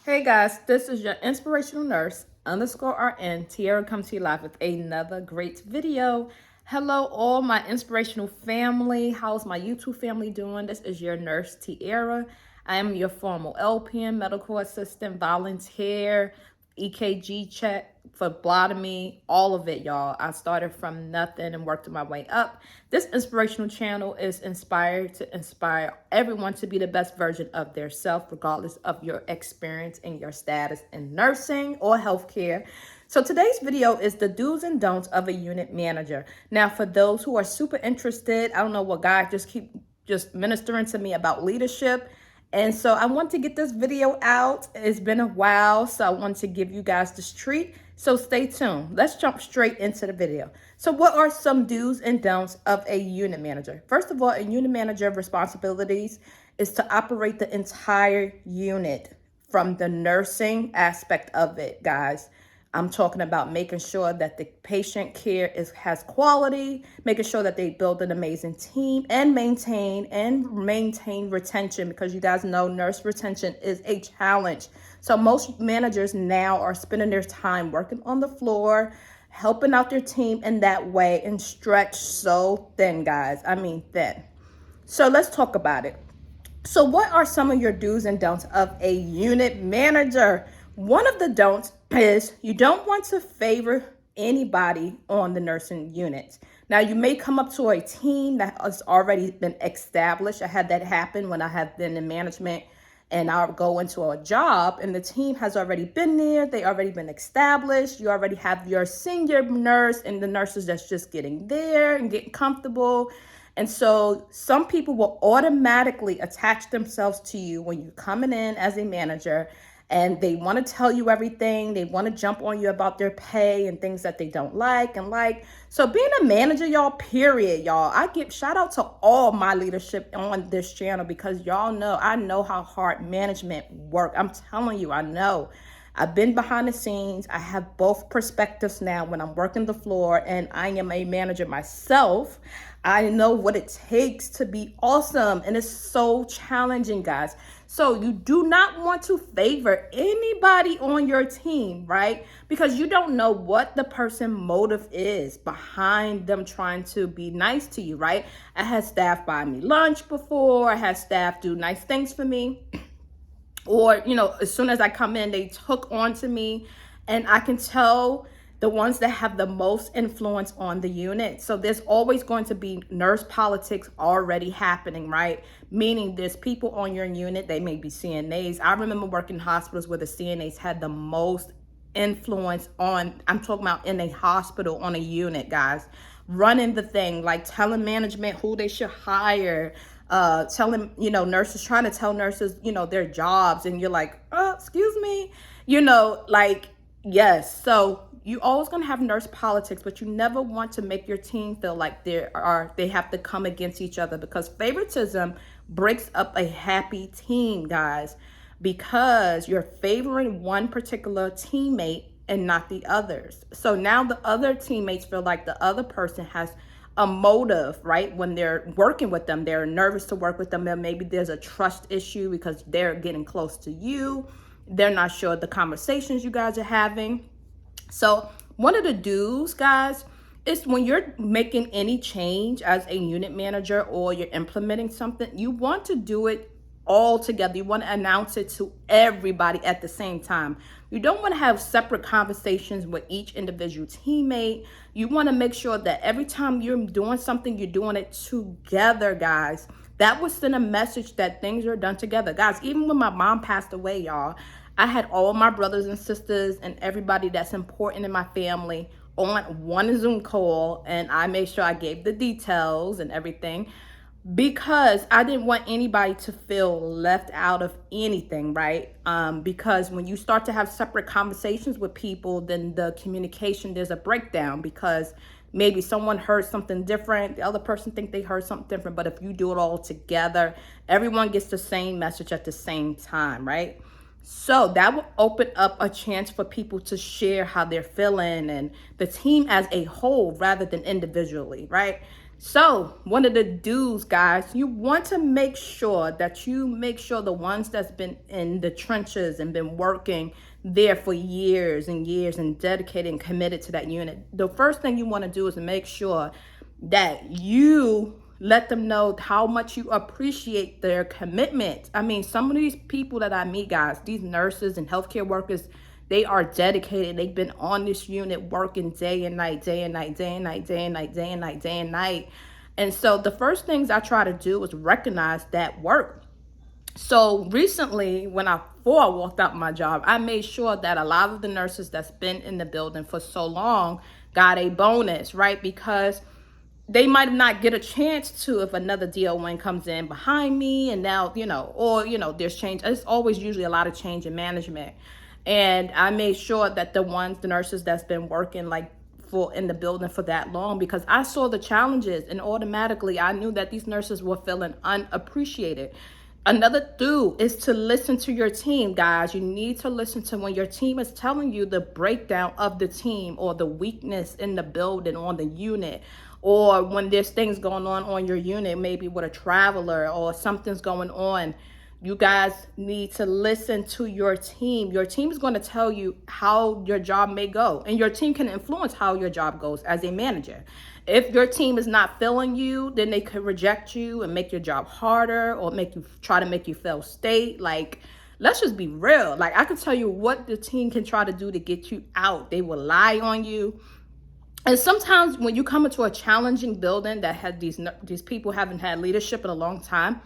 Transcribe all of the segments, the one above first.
Hey guys, this is your inspirational nurse underscore RN. Tiara comes to you live with another great video. Hello, all my inspirational family. How's my YouTube family doing? This is your nurse Tiara. I am your formal LPN, medical assistant, volunteer, EKG check, phlebotomy, all of it, y'all. I started from nothing and worked my way up. This inspirational channel is inspired to inspire everyone to be the best version of their self, regardless of your experience and your status in nursing or healthcare. So today's video is the do's and don'ts of a unit manager. Now, for those who are super interested, I don't know what God keep ministering to me about leadership. And so I want to get this video out. It's been a while, so I want to give you guys this treat. So stay tuned. Let's jump straight into the video. So what are some do's and don'ts of a unit manager? First of all, a unit manager responsibilities is to operate the entire unit from the nursing aspect of it, guys. I'm talking about making sure that the patient care has quality, making sure that they build an amazing team and maintain retention, because you guys know nurse retention is a challenge. So most managers now are spending their time working on the floor, helping out their team in that way, and stretched so thin, guys. I mean thin. So let's talk about it. So what are some of your do's and don'ts of a unit manager? One of the don'ts is you don't want to favor anybody on the nursing unit. Now, you may come up to a team that has already been established. I had that happen when I have been in management, and I'll go into a job and the team has already been there. They already been established. You already have your senior nurse and the nurses that's just getting there and getting comfortable. And so some people will automatically attach themselves to you when you're coming in as a manager, and they want to tell you everything. They want to jump on you about their pay and things that they don't like. So being a manager, y'all, period, y'all, I give shout out to all my leadership on this channel, because y'all know, I know how hard management work. I'm telling you, I know. I've been behind the scenes. I have both perspectives now when I'm working the floor and I am a manager myself. I know what it takes to be awesome, and it's so challenging, guys. So you do not want to favor anybody on your team, right? Because you don't know what the person's motive is behind them trying to be nice to you, right? I had staff buy me lunch before. I had staff do nice things for me. Or, as soon as I come in, they hook on to me, and I can tell the ones that have the most influence on the unit. So there's always going to be nurse politics already happening, right? Meaning there's people on your unit, they may be CNAs. I remember working in hospitals where the CNAs had the most influence on, I'm talking about in a hospital, on a unit, guys, running the thing, like telling management who they should hire, telling, nurses, trying to tell nurses, their jobs. And you're like, oh, excuse me, yes. So you always going to have nurse politics, but you never want to make your team feel like they have to come against each other, because favoritism breaks up a happy team, guys, because you're favoring one particular teammate and not the others. So now the other teammates feel like the other person has a motive, right? When they're working with them, they're nervous to work with them. Then maybe there's a trust issue because they're getting close to you. They're not sure the conversations you guys are having. So one of the do's, guys, is when you're making any change as a unit manager or you're implementing something, you want to do it all together. You want to announce it to everybody at the same time. You don't want to have separate conversations with each individual teammate. You want to make sure that every time you're doing something, you're doing it together, guys. That would send a message that things are done together. Guys, even when my mom passed away, y'all, I had all my brothers and sisters and everybody that's important in my family on one Zoom call, and I made sure I gave the details and everything, because I didn't want anybody to feel left out of anything, right? Because when you start to have separate conversations with people, then the communication, there's a breakdown, because maybe someone heard something different, the other person think they heard something different. But if you do it all together, everyone gets the same message at the same time, right? So that will open up a chance for people to share how they're feeling and the team as a whole rather than individually, right? So one of the do's, guys, you want to make sure that the ones that's been in the trenches and been working there for years and years and dedicated and committed to that unit. The first thing you want to do is make sure that you let them know how much you appreciate their commitment. I mean, some of these people that I meet, guys, these nurses and healthcare workers, they are dedicated. They've been on this unit working day and night, day and night, day and night, day and night, day and night, day and night. And so the first things I try to do is recognize that work. So recently, before I walked out my job, I made sure that a lot of the nurses that's been in the building for so long got a bonus, right? Because they might not get a chance to if another DON comes in behind me and now, there's change. It's always usually a lot of change in management. And I made sure that the nurses that's been working in the building for that long, because I saw the challenges and automatically I knew that these nurses were feeling unappreciated. Another do is to listen to your team, guys. You need to listen to when your team is telling you the breakdown of the team or the weakness in the building on the unit, or when there's things going on your unit, maybe with a traveler or something's going on. You guys need to listen to your team. Your team is going to tell you how your job may go, and your team can influence how your job goes as a manager. If your team is not filling you, then they could reject you and make your job harder, or try to make you fail state. Let's just be real. I can tell you what the team can try to do to get you out. They will lie on you. And sometimes when you come into a challenging building that had these people haven't had leadership in a long time,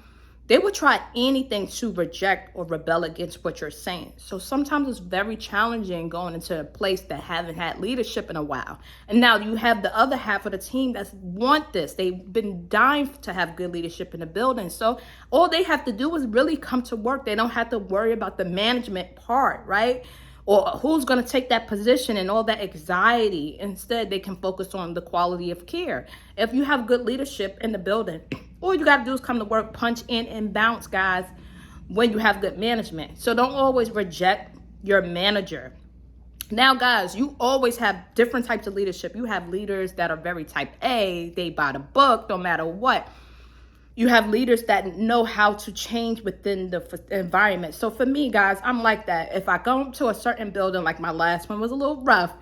they will try anything to reject or rebel against what you're saying. So sometimes it's very challenging going into a place that haven't had leadership in a while. And now you have the other half of the team that want this. They've been dying to have good leadership in the building. So all they have to do is really come to work. They don't have to worry about the management part, right? Or who's going to take that position and all that anxiety. Instead, they can focus on the quality of care. If you have good leadership in the building, all you got to do is come to work, punch in and bounce, guys, when you have good management. So don't always reject your manager. Now, guys, you always have different types of leadership. You have leaders that are very type A. They buy the book no matter what. You have leaders that know how to change within the environment. So for me, guys, I'm like that. If I go to a certain building, like my last one was a little rough,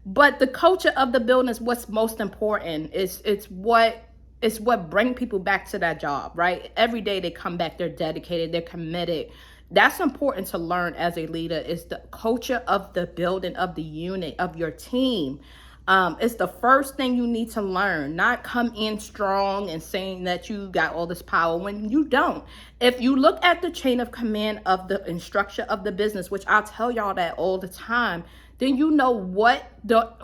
but the culture of the building is what's most important. It's what bring people back to that job, right? Every day they come back, they're dedicated, they're committed. That's important to learn as a leader, is the culture of the building, of the unit, of your team. It's the first thing you need to learn, not come in strong and saying that you got all this power when you don't. If you look at the chain of command of the structure of the business, which I'll tell y'all that all the time, then you know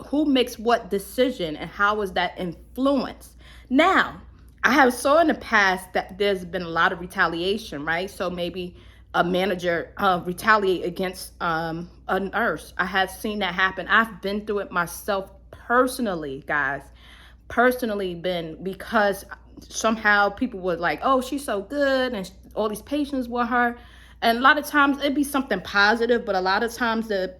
who makes what decision and how is that influence. Now, I have saw in the past that there's been a lot of retaliation, right? So maybe a manager retaliate against a nurse. I have seen that happen. I've been through it myself personally, guys. Because somehow people were like, oh, she's so good, and all these patients with her. And a lot of times it'd be something positive, but a lot of times the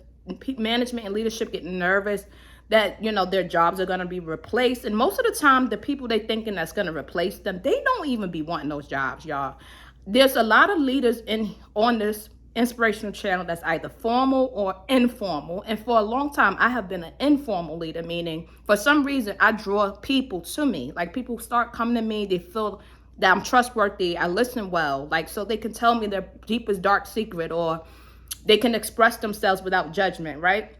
management and leadership get nervous that, their jobs are going to be replaced. And most of the time, the people they thinking that's going to replace them, they don't even be wanting those jobs, y'all. There's a lot of leaders on this inspirational channel that's either formal or informal. And for a long time, I have been an informal leader, meaning for some reason, I draw people to me. People start coming to me, they feel that I'm trustworthy, I listen well, so they can tell me their deepest dark secret, or they can express themselves without judgment, right?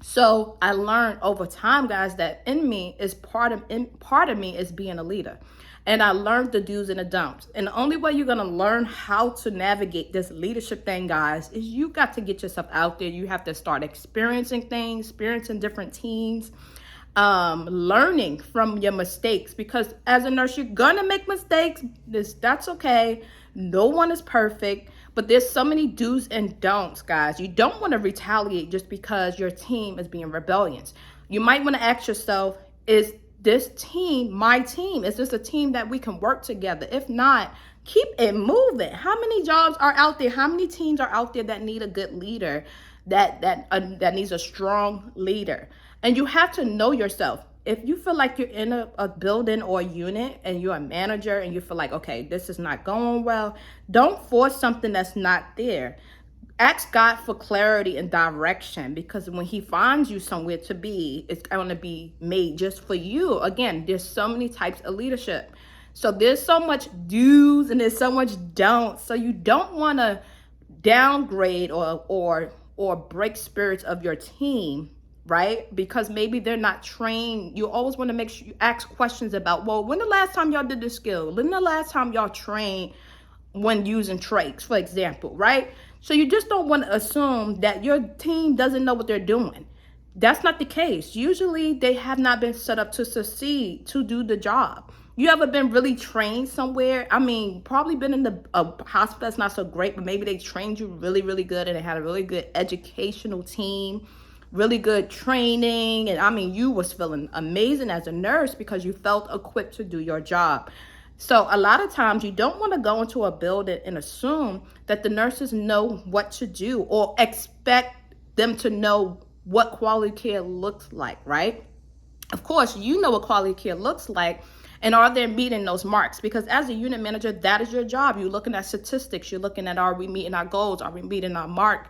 So I learned over time, guys, that in me is part of me is being a leader. And I learned the do's and the don'ts. And the only way you're going to learn how to navigate this leadership thing, guys, is you got to get yourself out there. You have to start experiencing things, experiencing different teams, learning from your mistakes. Because as a nurse, you're going to make mistakes. That's okay. No one is perfect. But there's so many do's and don'ts, guys. You don't want to retaliate just because your team is being rebellious. You might want to ask yourself, is this team my team? Is this a team that we can work together? If not, keep it moving. How many jobs are out there? How many teams are out there that need a good leader, that needs a strong leader? And you have to know yourself. if you feel like you're in a building or a unit and you're a manager and you feel like, okay, this is not going well, don't force something that's not there. Ask God for clarity and direction, because when he finds you somewhere to be, it's going to be made just for you. Again, there's so many types of leadership. So there's so much do's and there's so much don'ts. So you don't want to downgrade or break spirits of your team, right? Because maybe they're not trained. You always want to make sure you ask questions about, well, when the last time y'all did this skill? When the last time y'all trained when using trachs, for example, right? So you just don't want to assume that your team doesn't know what they're doing. That's not the case. Usually they have not been set up to succeed, to do the job. You ever been really trained somewhere? I mean, probably been in a hospital that's not so great, but maybe they trained you really, really good and they had a really good educational team, really good training. And I mean, you was feeling amazing as a nurse because you felt equipped to do your job. So a lot of times you don't want to go into a building and assume that the nurses know what to do or expect them to know what quality care looks like, right? Of course, you know what quality care looks like, and are they meeting those marks? Because as a unit manager, that is your job. You're looking at statistics. You're looking at, are we meeting our goals? Are we meeting our mark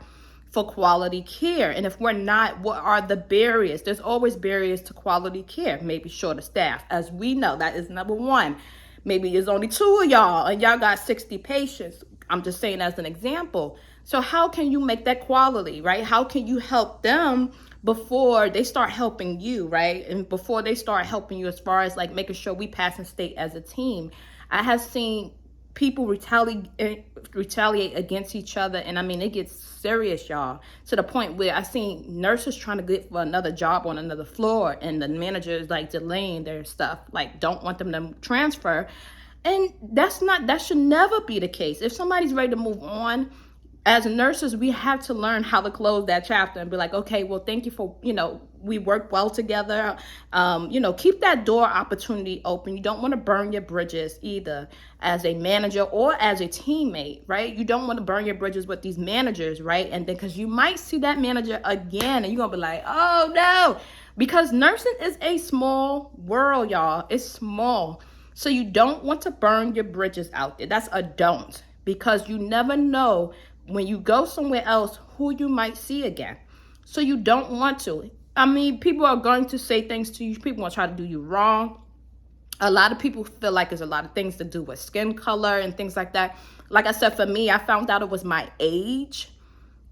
for quality care? And if we're not, what are the barriers? There's always barriers to quality care. Maybe short of staff. As we know, that is number one. Maybe there's only 2 of y'all and y'all got 60 patients. I'm just saying as an example. So how can you make that quality, right? How can you help them before they start helping you, right? And before they start helping you as far as like making sure we pass and state as a team. I have seen people retaliate against each other, and I mean, it gets serious, y'all, to the point where I seen nurses trying to get for another job on another floor, and the manager is like delaying their stuff, like don't want them to transfer. And that should never be the case. If somebody's ready to move on, as nurses, we have to learn how to close that chapter and be like, okay, well, thank you for, we work well together. Keep that door opportunity open. You don't want to burn your bridges either as a manager or as a teammate, right? You don't want to burn your bridges with these managers, right? And then because you might see that manager again and you're going to be like, oh no, because nursing is a small world, y'all. It's small. So you don't want to burn your bridges out there. That's a don't, because you never know when you go somewhere else who you might see again. So you don't want to. I mean, people are going to say things to you. People will try to do you wrong. A lot of people feel like there's a lot of things to do with skin color and things like that. Like I said, for me, I found out it was my age.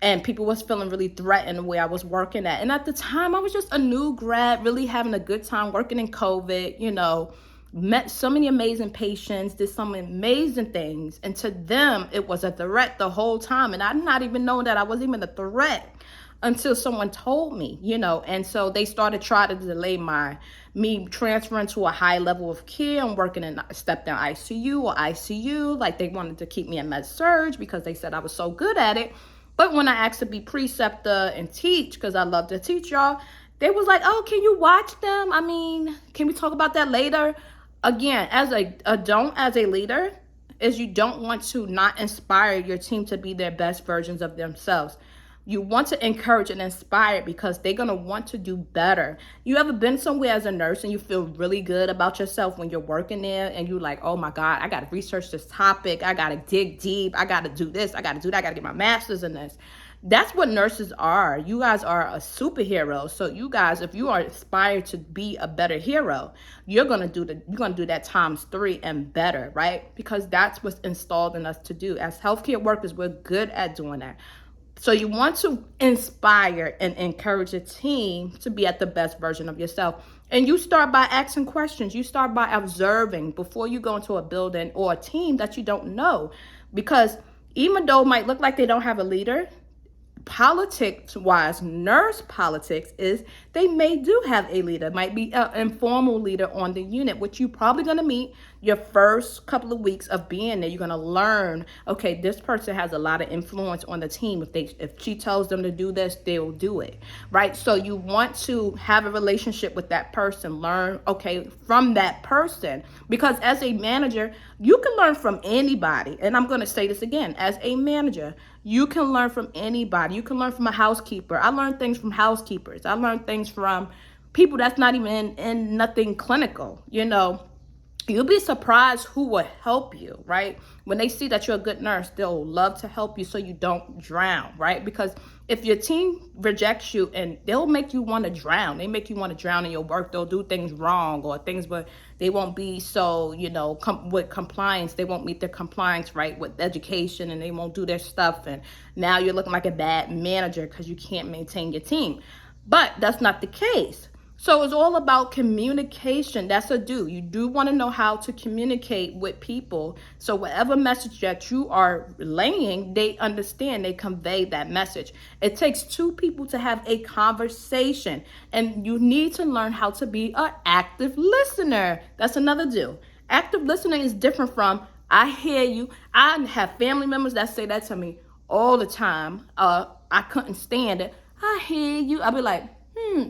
And people was feeling really threatened where I was working at. And at the time, I was just a new grad, really having a good time working in COVID, met so many amazing patients, did some amazing things. And to them, it was a threat the whole time. And I did not even know that I was even a threat until someone told me, And so they started trying to delay me transferring to a high level of care and working in step-down ICU or ICU. Like they wanted to keep me in med-surg because they said I was so good at it. But when I asked to be preceptor and teach, because I love to teach y'all, they was like, oh, can you watch them? I mean, can we talk about that later? Again, as a leader, is you don't want to not inspire your team to be their best versions of themselves. You want to encourage and inspire because they're going to want to do better. You ever been somewhere as a nurse and you feel really good about yourself when you're working there and you're like, oh my God, I got to research this topic. I got to dig deep. I got to do this. I got to do that. I got to get my master's in this. That's what nurses are. You guys are a superhero. So you guys, if you are inspired to be a better hero, you're gonna do that times 3 and better, right? Because that's what's installed in us to do. As healthcare workers, we're good at doing that. So you want to inspire and encourage a team to be at the best version of yourself. And you start by asking questions. You start by observing before you go into a building or a team that you don't know. Because even though it might look like they don't have a leader, politics-wise, nurse politics is they do have a leader, might be an informal leader on the unit, which you're probably going to meet your first couple of weeks of being there. You're going to learn, okay, this person has a lot of influence on the team. If she tells them to do this, they'll do it, right? So you want to have a relationship with that person, learn, okay, from that person, because as a manager, you can learn from anybody. And I'm going to say this again, as a manager, you can learn from anybody. You can learn from a housekeeper. I learned things from housekeepers. I learned things from people that's not even in nothing clinical, you'll be surprised who will help you, right? When they see that you're a good nurse, they'll love to help you so you don't drown, right? Because if your team rejects you, and they'll make you want to drown, they make you want to drown in your work. They'll do things wrong or things, but they won't be so, with compliance. They won't meet their compliance, right, with education, and they won't do their stuff. And now you're looking like a bad manager because you can't maintain your team. But that's not the case. So it's all about communication. That's a do. You do want to know how to communicate with people. So whatever message that you are laying, they understand, they convey that message. It takes two people to have a conversation, and you need to learn how to be an active listener. That's another do. Active listening is different from, I hear you. I have family members that say that to me all the time. I couldn't stand it. I hear you. I'll be like,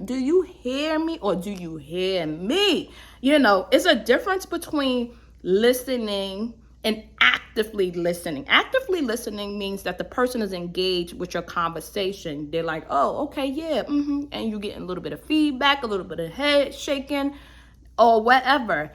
do you hear me or do you hear me? It's a difference between listening and actively listening. Actively listening means that the person is engaged with your conversation. They're like, oh, okay, yeah, and you get a little bit of feedback, a little bit of head shaking or whatever.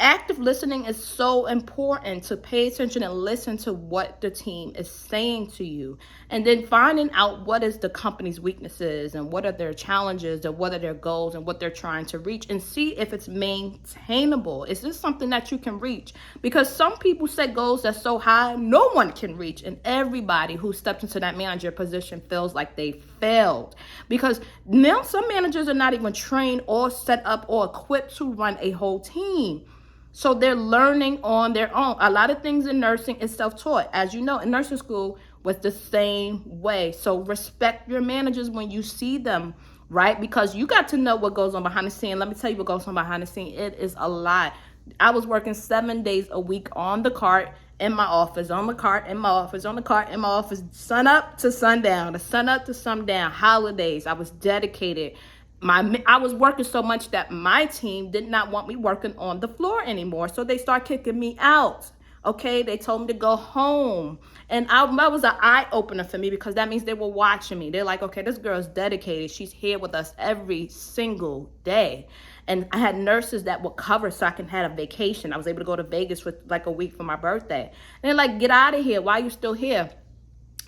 Active listening is so important, to pay attention and listen to what the team is saying to you, and then finding out what is the company's weaknesses and what are their challenges and what are their goals and what they're trying to reach, and see if it's maintainable. Is this something that you can reach? Because some people set goals that's so high no one can reach, and everybody who steps into that manager position feels like they failed, because now some managers are not even trained or set up or equipped to run a whole team. So they're learning on their own. A lot of things in nursing is self-taught. As you know, in nursing school was the same way. So respect your managers when you see them, right? Because you got to know what goes on behind the scene. Let me tell you what goes on behind the scene. It is a lot. I was working 7 days a week on the cart in my office, on the cart in my office, on the cart in my office, sun up to sundown, the sun up to sundown, holidays. I was dedicated. I was working so much that my team did not want me working on the floor anymore. So they start kicking me out. Okay, they told me to go home. And that was an eye-opener for me, because that means they were watching me. They're like, okay, this girl's dedicated. She's here with us every single day. And I had nurses that would cover so I can have a vacation. I was able to go to Vegas for like a week for my birthday. And they're like, get out of here. Why are you still here?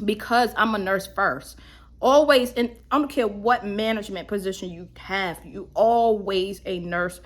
Because I'm a nurse first. Always, and I don't care what management position you have, you always a nurse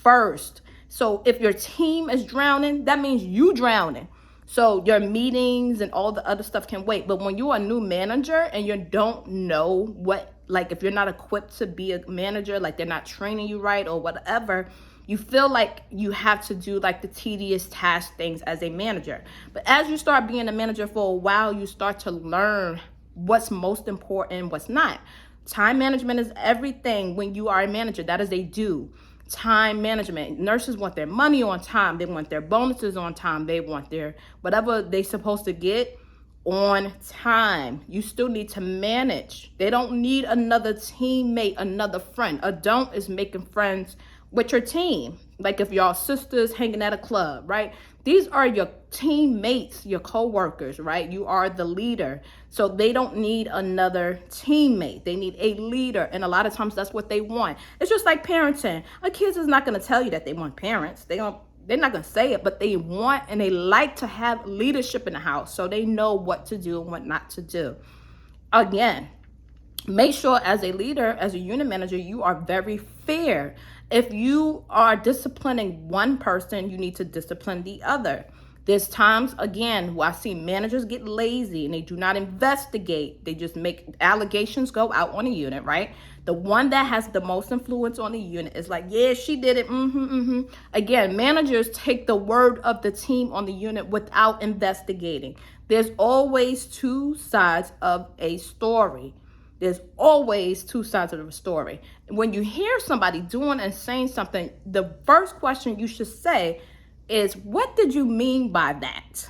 first. So if your team is drowning, that means you drowning. So your meetings and all the other stuff can wait. But when you're a new manager and you don't know what, like if you're not equipped to be a manager, like they're not training you right or whatever, you feel like you have to do like the tedious task things as a manager. But as you start being a manager for a while, you start to learn what's most important, what's not. Time management is everything when you are a manager. That is a do. Time management. Nurses want their money on time. They want their bonuses on time. They want their whatever they're supposed to get on time. You still need to manage. They don't need another teammate, another friend. A don't is making friends with your team. Like if y'all sisters hanging at a club, right? These are your teammates, your co-workers, right? You are the leader. So they don't need another teammate. They need a leader. And a lot of times that's what they want. It's just like parenting. Our kids is not going to tell you that they want parents. They're not going to say it, but they want and they like to have leadership in the house. So they know what to do and what not to do. Again, make sure as a leader, as a unit manager, you are very fair. If you are disciplining one person, you need to discipline the other. There's times, again, where I see managers get lazy and they do not investigate. They just make allegations go out on a unit, right? The one that has the most influence on the unit is like, yeah, she did it. Again, managers take the word of the team on the unit without investigating. There's always two sides of a story. There's always two sides of the story. When you hear somebody doing and saying something, the first question you should say is, what did you mean by that?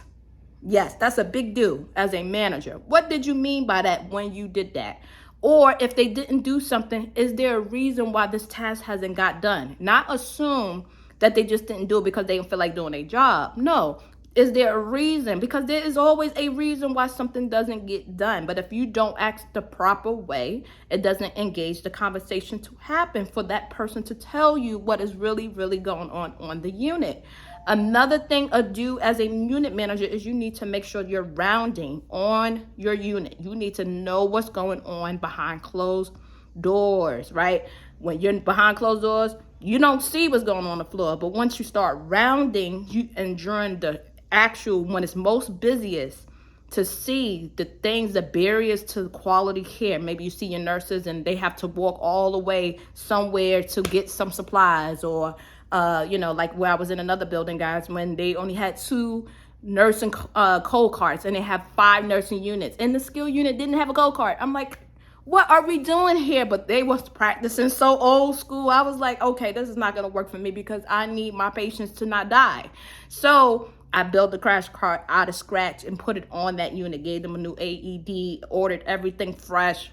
Yes, that's a big do as a manager. What did you mean by that when you did that? Or if they didn't do something, is there a reason why this task hasn't got done? Not assume that they just didn't do it because they didn't feel like doing their job. No, Is there a reason? Because there is always a reason why something doesn't get done. But if you don't ask the proper way, it doesn't engage the conversation to happen for that person to tell you what is really, really going on the unit. Another thing I do as a unit manager is you need to make sure you're rounding on your unit. You need to know what's going on behind closed doors, right? When you're behind closed doors, you don't see what's going on the floor. But once you start rounding, and during the actual, when it's most busiest, to see the things, the barriers to quality care. Maybe you see your nurses and they have to walk all the way somewhere to get some supplies, or like where I was in another building, guys, when they only had 2 nursing cold carts and they have 5 nursing units, and the skill unit didn't have a cold cart. I'm like, what are we doing here? But they was practicing so old school. I was like, okay, this is not going to work for me, because I need my patients to not die. So I built the crash cart out of scratch and put it on that unit, gave them a new AED, ordered everything fresh.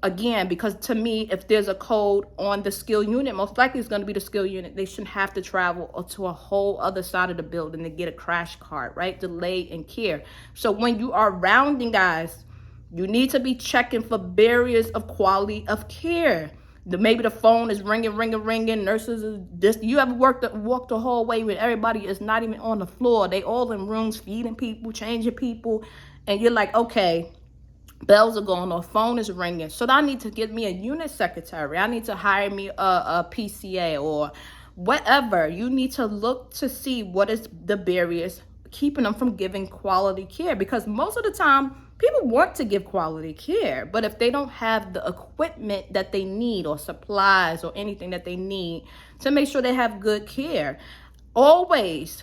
Again, because to me, if there's a code on the skill unit, most likely it's going to be the skill unit. They shouldn't have to travel to a whole other side of the building to get a crash cart, right? Delay in care. So when you are rounding, guys, you need to be checking for barriers of quality of care. Maybe the phone is ringing. Nurses is this. You ever walked the hallway when everybody is not even on the floor? They all in rooms feeding people, changing people, and you're like, okay, bells are going off, phone is ringing. So I need to get me a unit secretary. I need to hire me a PCA or whatever. You need to look to see what is the barriers keeping them from giving quality care, because most of the time people want to give quality care, but if they don't have the equipment that they need, or supplies, or anything that they need to make sure they have good care, always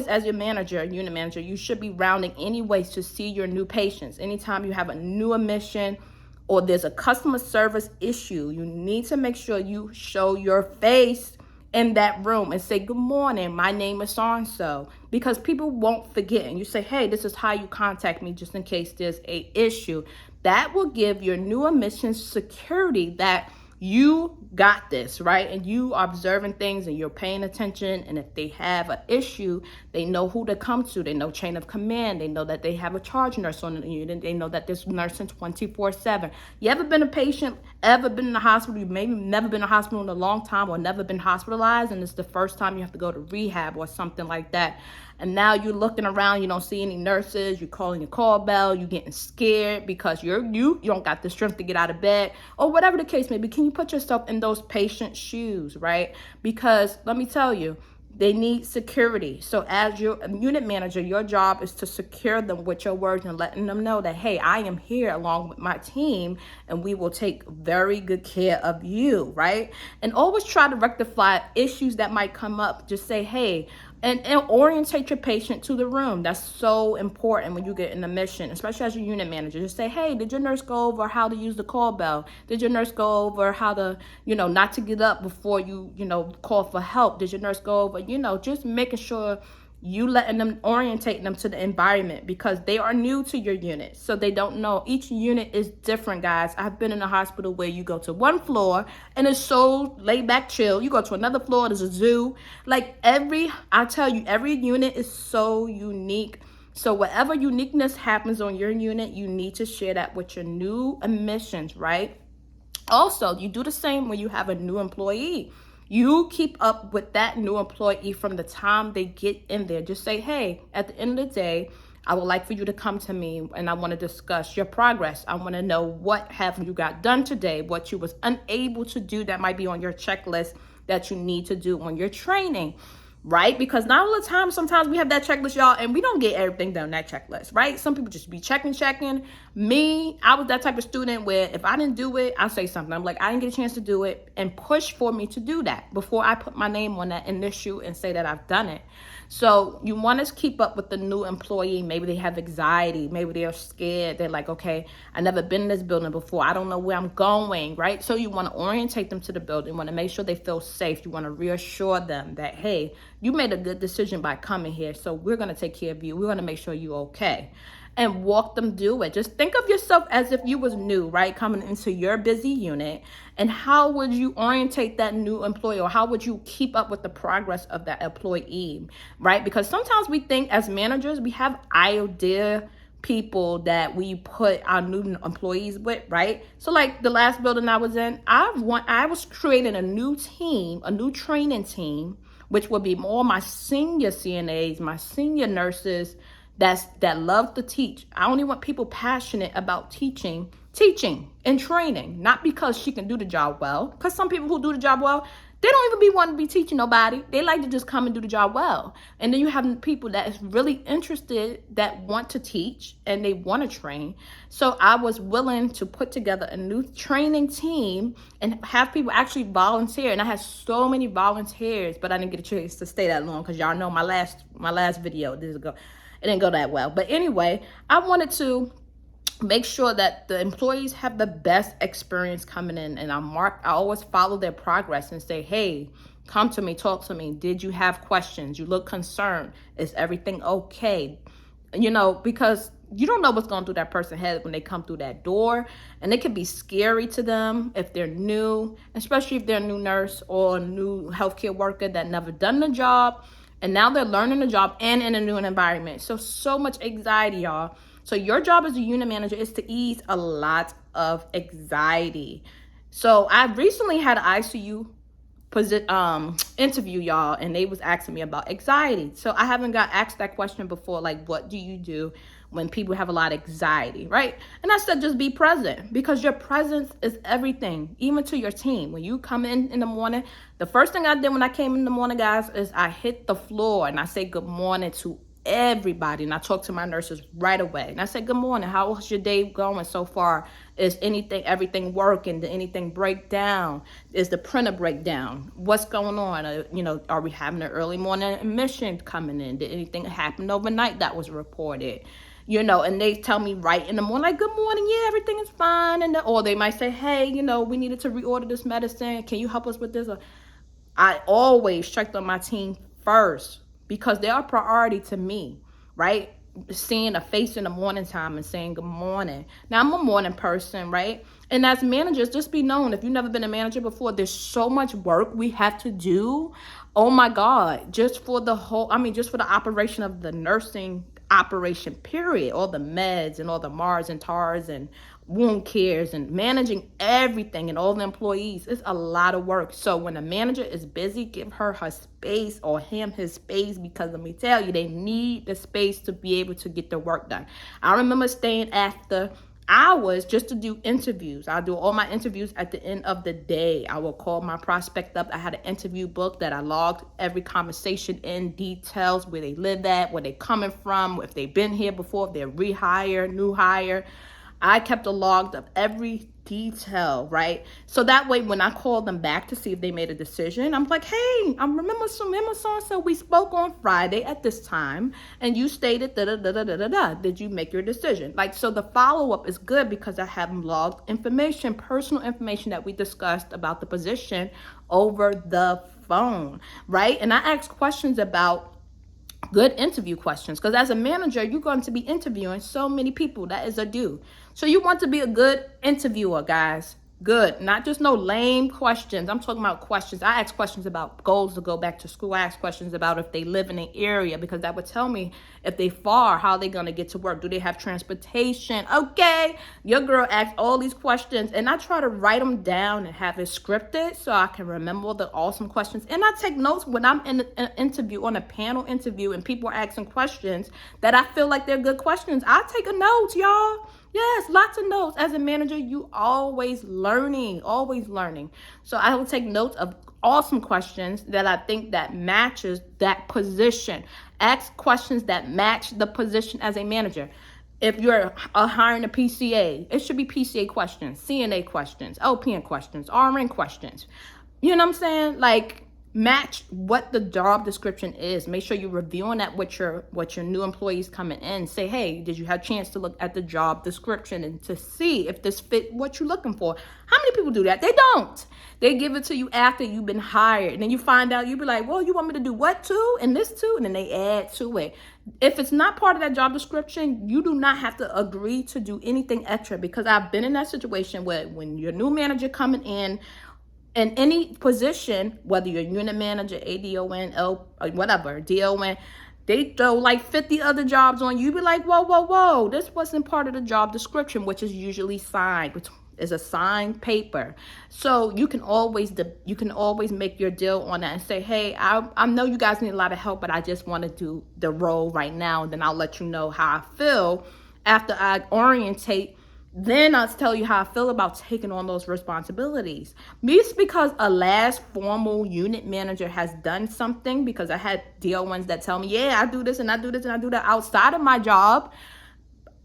as your manager, unit manager, you should be rounding anyways to see your new patients. Anytime you have a new admission or there's a customer service issue, you need to make sure you show your face in that room and say, good morning, my name is so-and-so, because people won't forget. And you say, hey, this is how you contact me, just in case there's a issue. That will give your new admissions security that you got this, right? And you are observing things and you're paying attention. And if they have an issue, they know who to come to. They know chain of command. They know that they have a charge nurse on the unit. They know that there's nursing 24/7. You ever been a patient, ever been in the hospital? You maybe never been in a hospital in a long time, or never been hospitalized, and it's the first time you have to go to rehab or something like that. And now you're looking around, you don't see any nurses, you're calling your call bell, you're getting scared because you don't got the strength to get out of bed, or whatever the case may be. Can you put yourself in those patients' shoes, right? Because let me tell you, they need security. So as your unit manager, your job is to secure them with your words and letting them know that, hey, I am here along with my team and we will take very good care of you, right? And always try to rectify issues that might come up. Just say, hey, and orientate your patient to the room. That's so important when you get in the mission, especially as your unit manager. Just say, hey, did your nurse go over how to use the call bell? Did your nurse go over how to, not to get up before you, call for help? Did your nurse go over, just making sure you letting them, orientating them to the environment, because they are new to your unit. So they don't know. Each unit is different, guys. I've been in a hospital where you go to one floor and it's so laid back, chill. You go to another floor, there's a zoo. I tell you, every unit is so unique. So whatever uniqueness happens on your unit, you need to share that with your new admissions, right? Also, you do the same when you have a new employee. You keep up with that new employee from the time they get in there. Just say, hey, at the end of the day, I would like for you to come to me and I want to discuss your progress. I want to know what have you got done today, what you was unable to do that might be on your checklist that you need to do on your training. Right? Because not all the time, sometimes we have that checklist, y'all, and we don't get everything done on that checklist, right? Some people just be checking. Me, I was that type of student where if I didn't do it, I'll say something. I'm like, I didn't get a chance to do it, and push for me to do that before I put my name on that initial and say that I've done it. So you want to keep up with the new employee. Maybe they have anxiety. Maybe they're scared. They're like, okay, I never been in this building before. I don't know where I'm going, right? So you want to orientate them to the building. You want to make sure they feel safe. You want to reassure them that, hey, you made a good decision by coming here. So we're going to take care of you. We're going to make sure you're okay. and walk them through it. Just think of yourself as if you was new, right? Coming into your busy unit. And how would you orientate that new employee, or how would you keep up with the progress of that employee, right? Because sometimes we think as managers, we have idea people that we put our new employees with, right? So like the last building I was in, I was creating a new team, a new training team, which would be more my senior CNAs, my senior nurses that love to teach. I only want people passionate about teaching and training, not because she can do the job well. Because some people who do the job well, they don't even be wanting to be teaching nobody. They like to just come and do the job well. And then you have people that is really interested, that want to teach and they want to train. So I was willing to put together a new training team and have people actually volunteer. And I had so many volunteers, but I didn't get a chance to stay that long because y'all know my last video, it didn't go that well. But anyway, I wanted to make sure that the employees have the best experience coming in, and I always follow their progress and say, hey, come to me, talk to me. Did you have questions? You look concerned. Is everything okay? Because you don't know what's going through that person's head when they come through that door, and it can be scary to them if they're new, especially if they're a new nurse or a new healthcare worker that never done the job, and now they're learning the job and in a new environment. So much anxiety, y'all. So your job as a unit manager is to ease a lot of anxiety. So I recently had an ICU interview, y'all, and they was asking me about anxiety. So I haven't got asked that question before, like, what do you do when people have a lot of anxiety, right? And I said, just be present, because your presence is everything, even to your team. When you come in the morning, the first thing I did when I came in the morning, guys, is I hit the floor and I say good morning to everybody, and I talk to my nurses right away, and I say, good morning, how's your day going so far? Is everything working? Did anything break down? Is the printer break down? What's going on? Are we having an early morning admission coming in? Did anything happen overnight that was reported? And they tell me right in the morning, like, good morning, yeah, everything is fine. Or they might say, hey, we needed to reorder this medicine, can you help us with this? I always checked on my team first, because they are priority to me, right? Seeing a face in the morning time and saying good morning. Now, I'm a morning person, right? And as managers, just be known, if you've never been a manager before, there's so much work we have to do. Oh my God, just for the operation of the nursing operation, period. All the meds and all the MARs and TARs and wound cares and managing everything and all the employees. It's a lot of work. So when a manager is busy, give her space, or him his space, because let me tell you, they need the space to be able to get their work done. I remember staying after hours just to do interviews. I'll do all my interviews at the end of the day. I will call my prospect up. I had an interview book that I logged every conversation in details, where they live at, where they coming from, if they've been here before, if they're rehire, new hire. I kept a log of every detail, right? So that way, when I called them back to see if they made a decision, I'm like, hey, I remember so we spoke on Friday at this time, and you stated da-da-da-da-da-da. Did you make your decision? Like, so the follow-up is good, because I have logged information, personal information that we discussed about the position over the phone, right? And I asked questions about good interview questions, because as a manager, you're going to be interviewing so many people. That is a do. So you want to be a good interviewer, guys. Good, not just no lame questions. I'm talking about questions. I ask questions about goals to go back to school. I ask questions about if they live in an area, because that would tell me if they far, how they gonna get to work. Do they have transportation? Okay, your girl asks all these questions, and I try to write them down and have it scripted so I can remember the awesome questions. And I take notes when I'm in an interview, on a panel interview, and people are asking questions that I feel like they're good questions. I take a note, y'all. Yes, lots of notes. As a manager, you always learning. So I will take notes of awesome questions that I think that matches that position. Ask questions that match the position as a manager. If you're hiring a PCA, it should be PCA questions, CNA questions, LPN questions, RN questions. You know what I'm saying? Like, match what the job description is. Make sure you're reviewing that with your new employees coming in. Say, hey, did you have a chance to look at the job description and to see if this fit what you're looking for? How many people do that? They don't. They give it to you after you've been hired, and then you find out, you be like, well, you want me to do what too, and this too, and then they add to it. If it's not part of that job description, you do not have to agree to do anything extra, because I've been in that situation where when your new manager coming in any position, whether you're a unit manager, ADON, L, whatever, DON, they throw like 50 other jobs on you. You be like, whoa, this wasn't part of the job description, which is usually signed, which is a signed paper. So you can always make your deal on that and say, hey, I know you guys need a lot of help, but I just want to do the role right now, and then I'll let you know how I feel after I orientate. Then I'll tell you how I feel about taking on those responsibilities. It's because a last formal unit manager has done something, because I had DO1s that tell me, yeah, I do this and I do this and I do that outside of my job.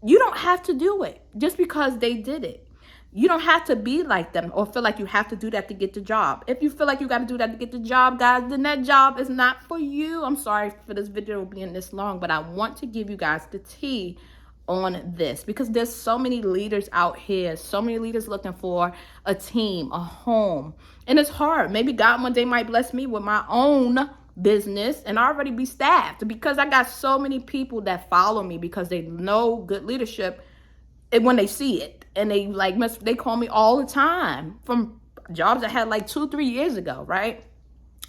You don't have to do it just because they did it. You don't have to be like them or feel like you have to do that to get the job. If you feel like you got to do that to get the job, guys, then that job is not for you. I'm sorry for this video being this long, but I want to give you guys the tea on this, because there's so many leaders out here, so many leaders looking for a team, a home, and it's hard. Maybe God one day might bless me with my own business and I already be staffed, because I got so many people that follow me because they know good leadership and when they see it, and they call me all the time from jobs I had like 2-3 years ago, right?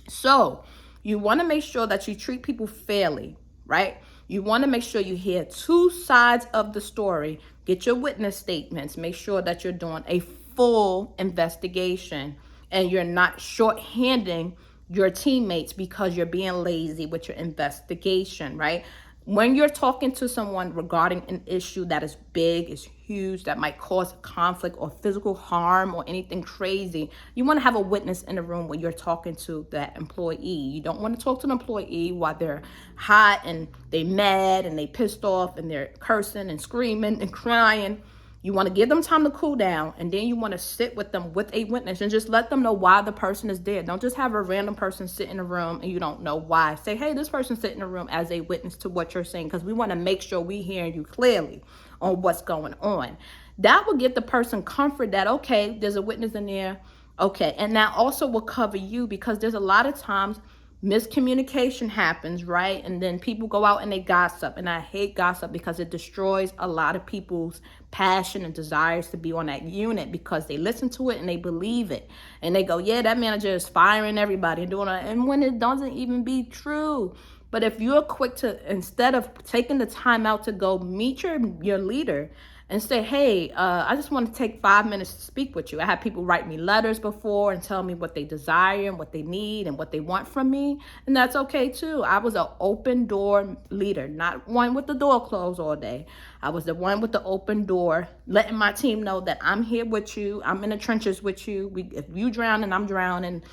So you want to make sure that you treat people fairly, right? You want to make sure you hear two sides of the story. Get your witness statements. Make sure that you're doing a full investigation and you're not shorthanding your teammates because you're being lazy with your investigation, right? When you're talking to someone regarding an issue that is big, is huge, that might cause conflict or physical harm or anything crazy, you want to have a witness in the room when you're talking to that employee. You don't want to talk to an employee while they're hot and they mad and they pissed off and they're cursing and screaming and crying. You want to give them time to cool down, and then you want to sit with them with a witness and just let them know why the person is there. Don't just have a random person sit in a room and you don't know why. Say, hey, this person sit in a room as a witness to what you're saying, because we want to make sure we hearing you clearly on what's going on. That will give the person comfort that, okay, there's a witness in there. Okay, and that also will cover you, because there's a lot of times miscommunication happens, right? And then people go out and they gossip, and I hate gossip because it destroys a lot of people's passion and desires to be on that unit, because they listen to it and they believe it and they go, yeah, that manager is firing everybody and doing it, and when it doesn't even be true. But if you're quick to, instead of taking the time out to go meet your leader and say, hey, I just want to take 5 minutes to speak with you. I had people write me letters before and tell me what they desire and what they need and what they want from me. And that's okay too. I was an open door leader, not one with the door closed all day. I was the one with the open door, letting my team know that I'm here with you. I'm in the trenches with you. If you drowning, I'm drowning.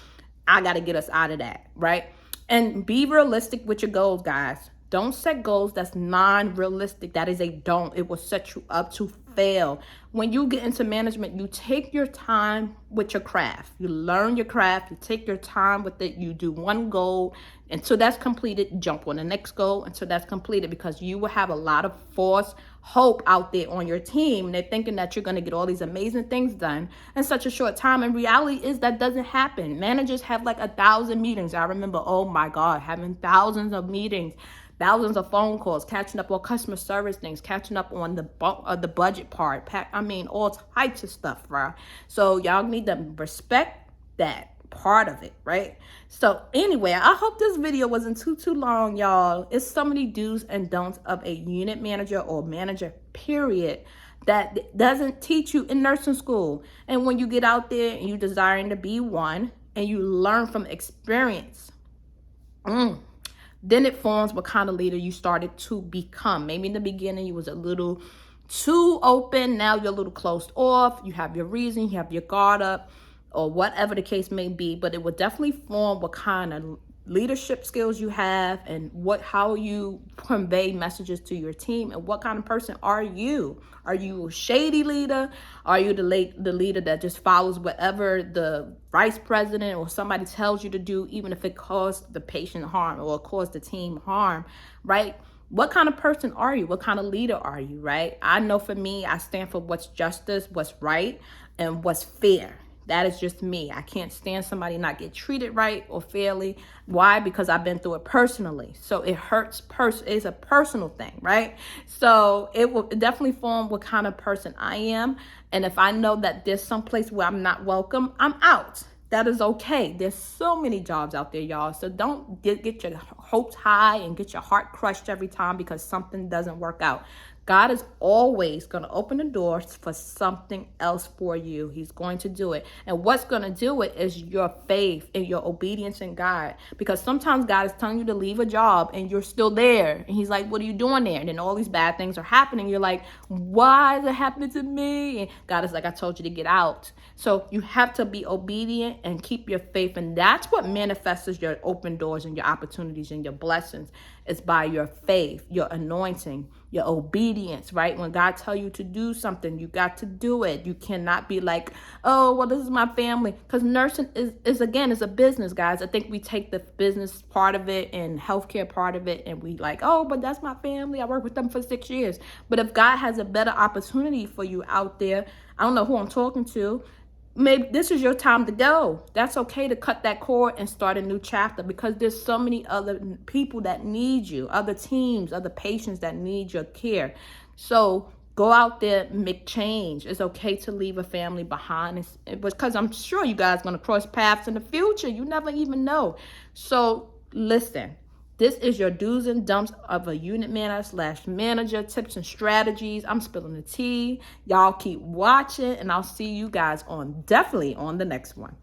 I got to get us out of that, right? And be realistic with your goals, guys. Don't set goals that's non-realistic. That is a don't. It will set you up to fail. When you get into management, you take your time with your craft. You learn your craft. You take your time with it. You do one goal until that's completed. Jump on the next goal until that's completed, because you will have a lot of false hope out there on your team. And they're thinking that you're going to get all these amazing things done in such a short time. And reality is that doesn't happen. Managers have like 1,000 meetings. I remember, oh my God, having thousands of meetings, thousands of phone calls, catching up on customer service things, catching up on the budget part. All types of stuff, right? So y'all need to respect that part of it, right? So anyway, I hope this video wasn't too long, y'all. It's so many do's and don'ts of a unit manager or manager, period, that doesn't teach you in nursing school. And when you get out there and you desiring to be one and you learn from experience, then it forms what kind of leader you started to become. Maybe in the beginning you was a little too open. Now you're a little closed off. You have your reason, you have your guard up, or whatever the case may be. But it will definitely form what kind of leadership skills you have, and how you convey messages to your team, and what kind of person are you. Are you a shady leader? Are you the leader that just follows whatever the vice president or somebody tells you to do, even if it causes the patient harm or cause the team harm, right? What kind of person are you? What kind of leader are you, right? I know for me, I stand for what's justice, what's right, and what's fair. That is just me. I can't stand somebody not get treated right or fairly. Why? Because I've been through it personally. So it hurts. It's a personal thing, right? So it will definitely form what kind of person I am. And if I know that there's some place where I'm not welcome, I'm out. That is okay. There's so many jobs out there, y'all. So don't get your hopes high and get your heart crushed every time because something doesn't work out. God is always going to open the doors for something else for you. He's going to do it. And what's going to do it is your faith and your obedience in God. Because sometimes God is telling you to leave a job and you're still there. And he's like, what are you doing there? And then all these bad things are happening. You're like, why is it happening to me? And God is like, I told you to get out. So you have to be obedient and keep your faith. And that's what manifests your open doors and your opportunities and your blessings. It's by your faith, your anointing, your obedience, right? When God tells you to do something, you got to do it. You cannot be like, oh, well, this is my family. Because nursing is a business, guys. I think we take the business part of it and healthcare part of it, and we like, oh, but that's my family. I worked with them for 6 years. But if God has a better opportunity for you out there, I don't know who I'm talking to, maybe this is your time to go. That's okay to cut that cord and start a new chapter, because there's so many other people that need you, other teams, other patients that need your care. So go out there, make change. It's okay to leave a family behind, because I'm sure you guys are going to cross paths in the future. You never even know. So listen. This is your do's and don'ts of a unit manager, tips and strategies. I'm spilling the tea. Y'all keep watching, and I'll see you guys definitely on the next one.